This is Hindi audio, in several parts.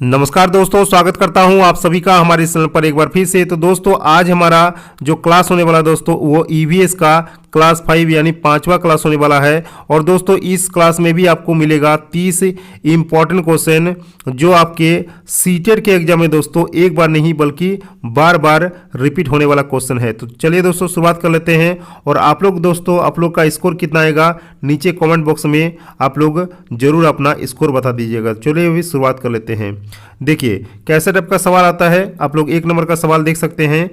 नमस्कार दोस्तों, स्वागत करता हूं आप सभी का हमारे चैनल पर एक बार फिर से। तो दोस्तों आज हमारा जो क्लास होने वाला दोस्तों वो ईवीएस का क्लास 5 यानी 5वां क्लास होने वाला है। और दोस्तों इस क्लास में भी आपको मिलेगा 30 इम्पॉर्टेंट क्वेश्चन जो आपके सीटेट के एग्जाम में दोस्तों एक बार नहीं बल्कि बार बार रिपीट होने वाला क्वेश्चन है। तो चलिए दोस्तों शुरुआत कर लेते हैं। और आप लोग दोस्तों आप लोग का स्कोर कितना आएगा नीचे कमेंट बॉक्स में आप लोग जरूर अपना स्कोर बता दीजिएगा। चलिए अभी शुरुआत कर लेते हैं। देखिए कैसे टाइप का सवाल आता है, आप लोग 1 नंबर का सवाल देख सकते हैं।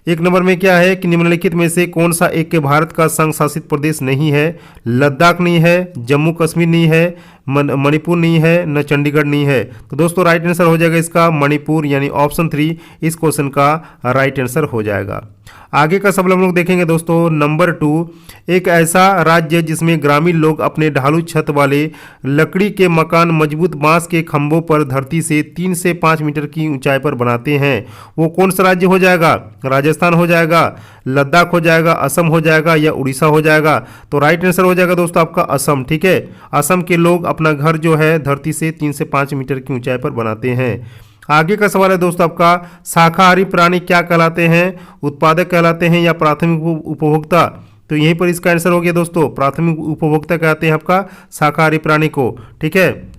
1 नंबर में क्या है कि निम्नलिखित में से कौन सा एक के भारत का संघ शासित प्रदेश नहीं है। लद्दाख नहीं है, जम्मू कश्मीर नहीं है, मणिपुर नहीं है, न चंडीगढ़ नहीं है। तो दोस्तों राइट आंसर हो जाएगा इसका मणिपुर यानी ऑप्शन 3 इस क्वेश्चन का राइट आंसर हो जाएगा। आगे का सवाल हम लोग देखेंगे दोस्तों नंबर 2। एक ऐसा राज्य जिसमें ग्रामीण लोग अपने ढालू छत वाले लकड़ी के मकान मजबूत बांस के खंभों पर धरती से 3 से 5 मीटर की ऊंचाई पर बनाते हैं, वो कौन सा राज्य हो जाएगा। राजस्थान हो जाएगा, लद्दाख हो जाएगा, असम हो जाएगा या उड़ीसा हो जाएगा। तो राइट आंसर हो जाएगा दोस्तों आपका असम। ठीक है, असम के लोग अपना घर जो है धरती से 3 से 5 मीटर की ऊंचाई पर बनाते हैं। आगे का सवाल है दोस्तों आपका शाकाहारी प्राणी क्या कहलाते हैं, उत्पादक कहलाते हैं या प्राथमिक उपभोक्ता। तो यहीं पर इसका आंसर हो गया दोस्तों प्राथमिक उपभोक्ता कहते हैं आपका शाकाहारी प्राणी को। ठीक है,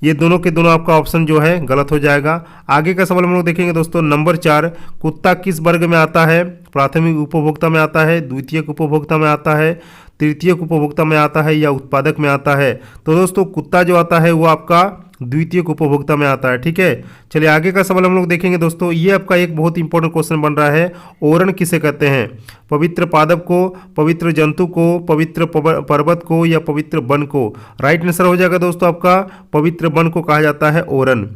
ये दोनों के दोनों आपका ऑप्शन जो है गलत हो जाएगा। आगे का सवाल हम लोग देखेंगे दोस्तों नंबर 4। कुत्ता किस वर्ग में आता है। प्राथमिक उपभोक्ता में आता है, द्वितीयक उपभोक्ता में आता है, तृतीयक उपभोक्ता में आता है या उत्पादक में आता है। तो दोस्तों कुत्ता जो आता है वो आपका द्वितीयक उपभोक्ता में आता है। ठीक है, चलिए आगे का सवाल हम लोग देखेंगे दोस्तों। ये आपका एक बहुत इंपॉर्टेंट क्वेश्चन बन रहा है। ओरण किसे कहते हैं। पवित्र पादप को, पवित्र जंतु को, पवित्र पर्वत को या पवित्र वन को। राइट आंसर हो जाएगा दोस्तों आपका पवित्र वन को कहा जाता है ओरण।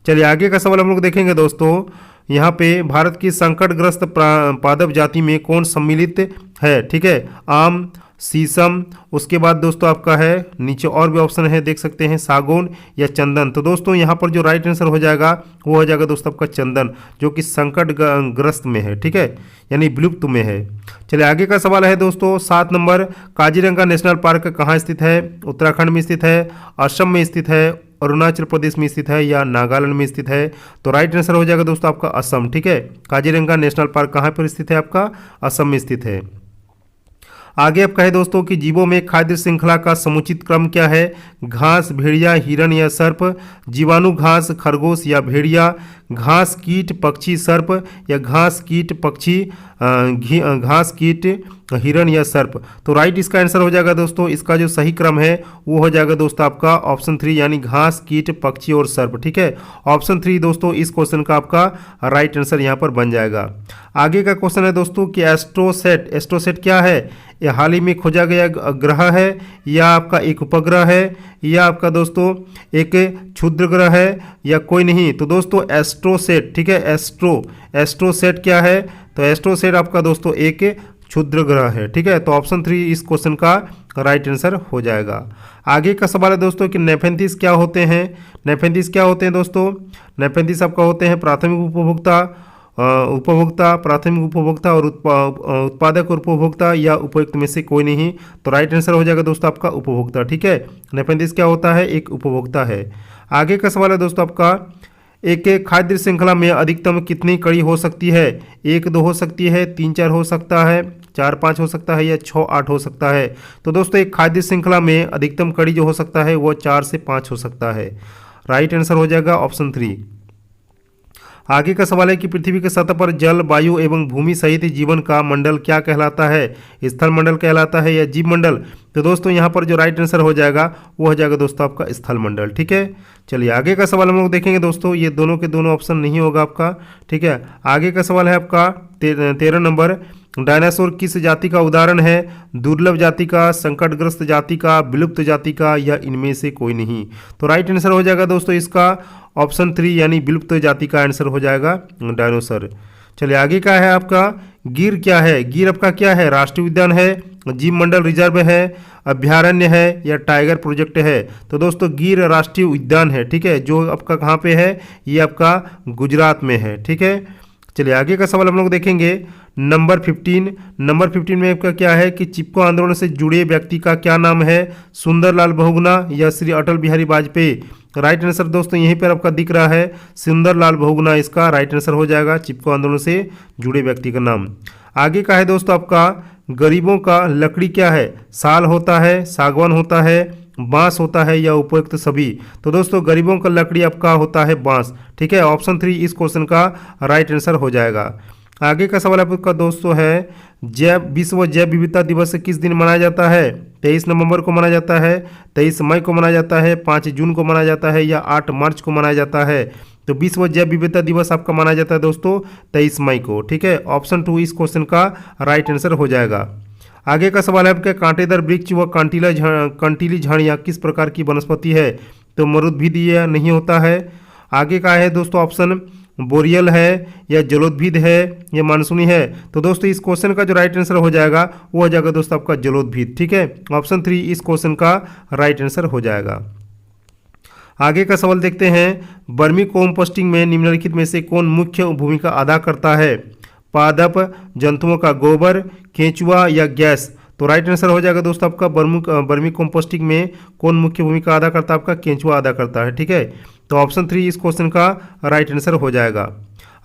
चलिए आगे का सवाल हम लोग देखेंगे दोस्तों। यहाँ पे भारत की संकटग्रस्त पादप जाति में कौन सम्मिलित है। ठीक है, आम, शीशम, उसके बाद दोस्तों आपका है नीचे और भी ऑप्शन है देख सकते हैं, सागौन या चंदन। तो दोस्तों यहाँ पर जो राइट आंसर हो जाएगा वो हो जाएगा दोस्तों आपका चंदन जो कि संकटग्रस्त में है। ठीक है, यानी विलुप्त में है। चलिए आगे का सवाल है दोस्तों 7 नंबर। काजीरंगा नेशनल पार्क कहाँ स्थित है। उत्तराखंड में स्थित है, असम में स्थित है, अरुणाचल प्रदेश में स्थित है या नागालैंड में स्थित है। तो राइट आंसर हो जाएगा दोस्तों आपका असम। ठीक है, काजीरंगा नेशनल पार्क कहाँ पर स्थित है आपका असम में स्थित है। आगे आप कहे दोस्तों कि जीवों में खाद्य श्रृंखला का समुचित क्रम क्या है। घास, भेड़िया, हिरण या सर्प, जीवाणु, घास, खरगोश या भेड़िया, घास, कीट, पक्षी, सर्प या घास, कीट, पक्षी, घास, कीट, हिरण या सर्प। तो राइट इसका आंसर हो जाएगा दोस्तों इसका जो सही क्रम है वो हो जाएगा दोस्तों आपका ऑप्शन 3 यानी घास, कीट, पक्षी और सर्प। ठीक है, ऑप्शन 3 दोस्तों इस क्वेश्चन का आपका राइट आंसर यहाँ पर बन जाएगा। आगे का क्वेश्चन है दोस्तों कि एस्ट्रोसेट। एस्ट्रोसेट क्या है। ये हाल ही में खोजा गया ग्रह है या आपका एक उपग्रह है या आपका दोस्तों एक क्षुद्र ग्रह है या कोई नहीं। तो दोस्तों एस्ट्रोसेट। ठीक है, एस्ट्रोसेट क्या है। तो एस्ट्रोसेट आपका दोस्तों एक क्षुद्र ग्रह है। ठीक है, तो ऑप्शन 3 इस क्वेश्चन का राइट आंसर हो जाएगा। आगे का सवाल है दोस्तों कि नेफेंथिस क्या होते हैं। नेफेंथिस क्या होते हैं दोस्तों। नेफेंथिस आपका होते हैं प्राथमिक उपभोक्ता, प्राथमिक उपभोक्ता और उत्पादक और उपभोक्ता या उपयुक्त में से कोई नहीं। तो राइट आंसर हो जाएगा दोस्तों आपका उपभोक्ता। ठीक है, नेफेंथिस क्या होता है एक उपभोक्ता है। आगे का सवाल है दोस्तों आपका एक खाद्य श्रृंखला में अधिकतम कितनी कड़ी हो सकती है। 1-2 हो सकती है, 3-4 हो सकता है, 4-5 हो सकता है या 6-8 हो सकता है। तो दोस्तों एक खाद्य श्रृंखला में अधिकतम कड़ी जो हो सकता है वो 4 से 5 हो सकता है। राइट आंसर हो जाएगा ऑप्शन 3। आगे का सवाल है कि पृथ्वी के सतह पर जल, वायु एवं भूमि सहित जीवन का मंडल क्या कहलाता है। स्थल मंडल कहलाता है या जीव मंडल। तो दोस्तों यहाँ पर जो राइट आंसर हो जाएगा वो हो जाएगा दोस्तों आपका स्थल मंडल। ठीक है, चलिए आगे का सवाल हम लोग देखेंगे दोस्तों। ये दोनों के दोनों ऑप्शन नहीं होगा आपका। ठीक है, आगे का सवाल है आपका 13 नंबर। डायनासोर किस जाति का उदाहरण है। दुर्लभ जाति का, संकटग्रस्त जाति का, विलुप्त जाति का या इनमें से कोई नहीं। तो राइट आंसर हो जाएगा दोस्तों इसका ऑप्शन 3 यानी विलुप्त जाति का आंसर हो जाएगा डायनासोर। चलिए आगे का है आपका गिर क्या है। गिर आपका क्या है राष्ट्रीय उद्यान है, जीव मंडल रिजर्व है, अभ्यारण्य है या टाइगर प्रोजेक्ट है। तो दोस्तों गिर राष्ट्रीय उद्यान है। ठीक है, जो आपका कहाँ पे है ये आपका गुजरात में है। ठीक है, चलिए आगे का सवाल हम लोग देखेंगे नंबर 15। नंबर 15 में आपका क्या है कि चिपको आंदोलन से जुड़े व्यक्ति का क्या नाम है? सुंदरलाल बहुगुणा या श्री अटल बिहारी वाजपेयी? राइट आंसर दोस्तों यहीं पर आपका दिख रहा है, सुंदरलाल बहुगुणा इसका राइट आंसर हो जाएगा, चिपको आंदोलन से जुड़े व्यक्ति का नाम। आगे का है दोस्तों आपका गरीबों का लकड़ी क्या है? साल होता है, सागवान होता है, बांस होता है या उपयुक्त सभी? तो दोस्तों गरीबों का लकड़ी आपका होता है बांस। ठीक है, ऑप्शन 3 इस क्वेश्चन का राइट आंसर हो जाएगा। आगे का सवाल आपका दोस्तों है विश्व जैव विविधता दिवस किस दिन मनाया जाता है? 23 नवंबर को मनाया जाता है, 23 मई को मनाया जाता है, 5 जून को मनाया जाता है या 8 मार्च को मनाया जाता है? तो विश्व जैव विविधता दिवस आपका मनाया जाता है दोस्तों 23 मई को। ठीक है, ऑप्शन 2 इस क्वेश्चन का राइट आंसर हो जाएगा। आगे का सवाल है आपके कांटेदार वृक्ष व कंटीली झाड़ियाँ किस प्रकार की वनस्पति है? तो मरुद्भिद या नहीं होता है। आगे का है दोस्तों ऑप्शन बोरियल है या जलोद्भिद है या मानसूनी है? तो दोस्तों इस क्वेश्चन का जो राइट आंसर हो जाएगा वो हो जाएगा दोस्तों आपका जलोद्भिद। ठीक है, ऑप्शन 3 इस क्वेश्चन का राइट आंसर हो जाएगा। आगे का सवाल देखते हैं वर्मी कंपोस्टिंग में निम्नलिखित में से कौन मुख्य भूमिका अदा करता है? पादप, जंतुओं का गोबर, केंचुआ या गैस? तो राइट आंसर हो जाएगा दोस्तों आपका वर्मी कंपोस्टिंग में कौन मुख्य भूमिका अदा करता है? आपका केंचुआ अदा करता है। ठीक है, तो ऑप्शन 3 इस क्वेश्चन का राइट आंसर हो जाएगा।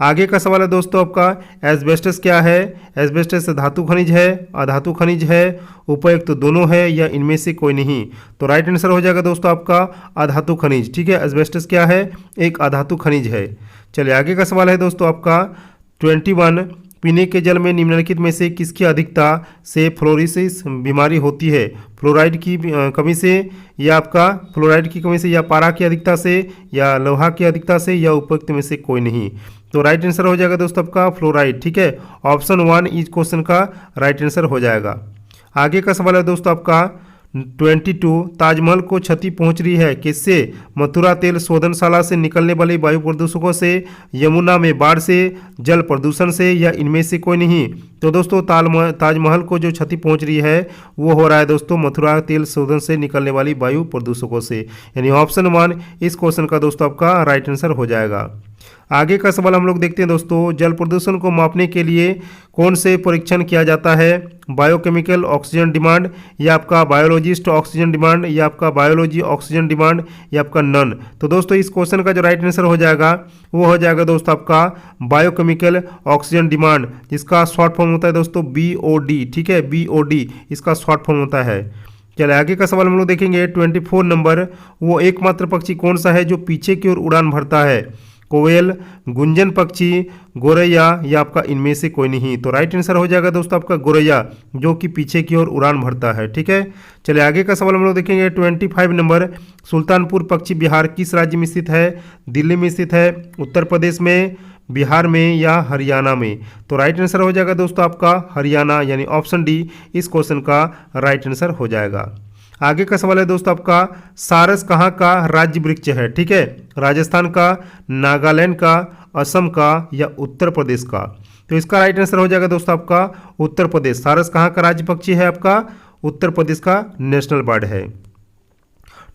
आगे का सवाल है दोस्तों आपका एस्बेस्टस क्या है? एस्बेस्टस धातु खनिज है, अधातु खनिज है, उपयुक्त दोनों है या इनमें से कोई नहीं? तो राइट आंसर हो जाएगा दोस्तों आपका अधातु खनिज। ठीक है, एस्बेस्टस क्या है? एक अधातु खनिज है। चलिए आगे का सवाल है दोस्तों आपका 21 पीने के जल में निम्नलिखित में से किसकी अधिकता से फ्लोरोसिस बीमारी होती है? फ्लोराइड की कमी से या आपका फ्लोराइड की कमी से या पारा की अधिकता से या लोहा की अधिकता से या उपयुक्त में से कोई नहीं? तो राइट आंसर हो जाएगा दोस्तों आपका फ्लोराइड। ठीक है, ऑप्शन 1 इस क्वेश्चन का राइट आंसर हो जाएगा। आगे का सवाल है दोस्तों आपका 22 ताजमहल को क्षति पहुंच रही है किससे? मथुरा तेल शोधनशाला से निकलने वाले वायु प्रदूषकों से, यमुना में बाढ़ से, जल प्रदूषण से या इनमें से कोई नहीं? तो दोस्तों ताजमहल को जो क्षति पहुंच रही है वो हो रहा है दोस्तों मथुरा तेल शोधन से निकलने वाली वायु प्रदूषकों से, यानी ऑप्शन 1 इस क्वेश्चन का दोस्तों आपका राइट आंसर हो जाएगा। आगे का सवाल हम लोग देखते हैं दोस्तों जल प्रदूषण को मापने के लिए कौन से परीक्षण किया जाता है? बायोकेमिकल ऑक्सीजन डिमांड या आपका बायोलॉजिस्ट ऑक्सीजन डिमांड या आपका बायोलॉजी ऑक्सीजन डिमांड या आपका नन? तो दोस्तों इस क्वेश्चन का जो राइट आंसर हो जाएगा वो हो जाएगा दोस्तों आपका बायोकेमिकल ऑक्सीजन डिमांड, जिसका शॉर्ट फॉर्म होता है दोस्तों BOD। ठीक है, BOD इसका शॉर्ट फॉर्म होता है। चलिए आगे का सवाल हम लोग देखेंगे 24 नंबर वो एकमात्र पक्षी कौन सा है जो पीछे की ओर उड़ान भरता है? कोयल, गुंजन पक्षी, गोरैया या आपका इनमें से कोई नहीं? तो राइट आंसर हो जाएगा दोस्तों आपका गोरैया, जो कि पीछे की ओर उड़ान भरता है। ठीक है, चलिए आगे का सवाल हम लोग देखेंगे 25 नंबर सुल्तानपुर पक्षी बिहार किस राज्य में स्थित है? दिल्ली में स्थित है, उत्तर प्रदेश में, बिहार में या हरियाणा में? तो राइट आंसर हो जाएगा दोस्तों आपका हरियाणा, यानी ऑप्शन डी इस क्वेश्चन का राइट आंसर हो जाएगा। आगे का सवाल है दोस्तों आपका सारस कहाँ का राज्य वृक्ष है? ठीक है, राजस्थान का, नागालैंड का, असम का या उत्तर प्रदेश का? तो इसका राइट आंसर हो जाएगा दोस्तों आपका उत्तर प्रदेश। सारस कहाँ का राज्य पक्षी है? आपका उत्तर प्रदेश का नेशनल बर्ड है।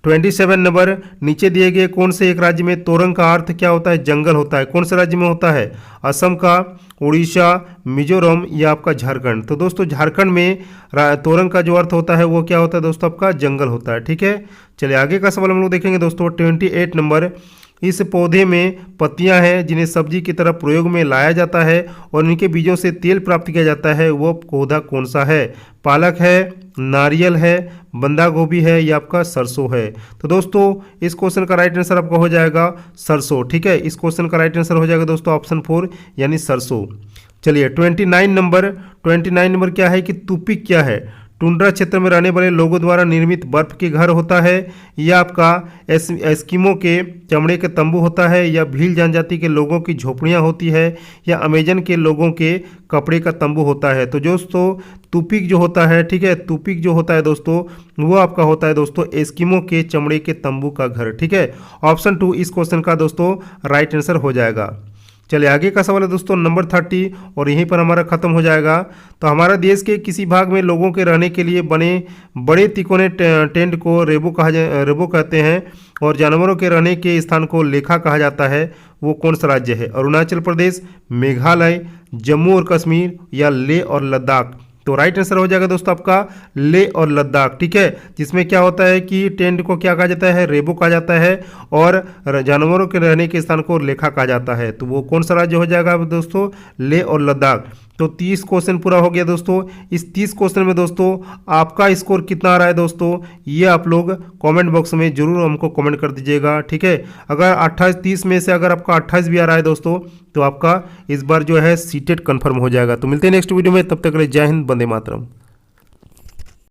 27 नंबर नीचे दिए गए कौन से एक राज्य में तोरंग का अर्थ क्या होता है? जंगल होता है। कौन से राज्य में होता है? असम का, उड़ीसा, मिजोरम या आपका झारखंड? तो दोस्तों झारखंड में तोरंग का जो अर्थ होता है वो क्या होता है दोस्तों आपका जंगल होता है। ठीक है, चलिए आगे का सवाल हम लोग देखेंगे दोस्तों 28 नंबर इस पौधे में पत्तियां हैं जिन्हें सब्जी की तरह प्रयोग में लाया जाता है और इनके बीजों से तेल प्राप्त किया जाता है, वो पौधा कौन सा है? पालक है, नारियल है, बंदा गोभी है या आपका सरसों है? तो दोस्तों इस क्वेश्चन का राइट आंसर आपका हो जाएगा सरसों। ठीक है, इस क्वेश्चन का राइट आंसर हो जाएगा दोस्तों ऑप्शन 4 यानी सरसों। चलिए 29 नंबर क्या है कि तुपिक क्या है? टुंड्रा क्षेत्र में रहने वाले लोगों द्वारा निर्मित बर्फ के घर होता है या आपका एस्किमो के चमड़े के तंबू होता है या भील जनजाति के लोगों की झोपड़ियां होती है या अमेजन के लोगों के कपड़े का तंबू होता है? तो दोस्तों तुपिक जो होता है, ठीक है, तुपिक जो होता है दोस्तों वो आपका होता है दोस्तों एस्किमो के चमड़े के तंबू का घर। ठीक है, ऑप्शन 2 इस क्वेश्चन का दोस्तों राइट आंसर हो जाएगा। चलिए आगे का सवाल है दोस्तों नंबर 30 और यहीं पर हमारा खत्म हो जाएगा। तो हमारा देश के किसी भाग में लोगों के रहने के लिए बने बड़े तिकोने टेंट को रेबो कहते हैं और जानवरों के रहने के स्थान को लेखा कहा जाता है। वो कौन सा राज्य है? अरुणाचल प्रदेश, मेघालय, जम्मू और कश्मीर या लेह और लद्दाख। तो राइट आंसर हो जाएगा दोस्तों आपका लेह और लद्दाख। ठीक है, जिसमें क्या होता है कि टेंट को क्या कहा जाता है? रेबो कहा जाता है और जानवरों के रहने के स्थान को लेखा कहा जाता है। तो वो कौन सा राज्य हो जाएगा दोस्तों? लेह और लद्दाख। तो 30 क्वेश्चन पूरा हो गया दोस्तों। इस 30 क्वेश्चन में दोस्तों आपका स्कोर कितना आ रहा है दोस्तों, ये आप लोग कमेंट बॉक्स में जरूर हमको कमेंट कर दीजिएगा। ठीक है, अगर 28-30 में से अगर आपका 28 भी आ रहा है दोस्तों तो आपका इस बार जो है सीटेट कन्फर्म हो जाएगा। तो मिलते हैं नेक्स्ट वीडियो में, तब तक के लिए जय हिंद, वंदे मातरम।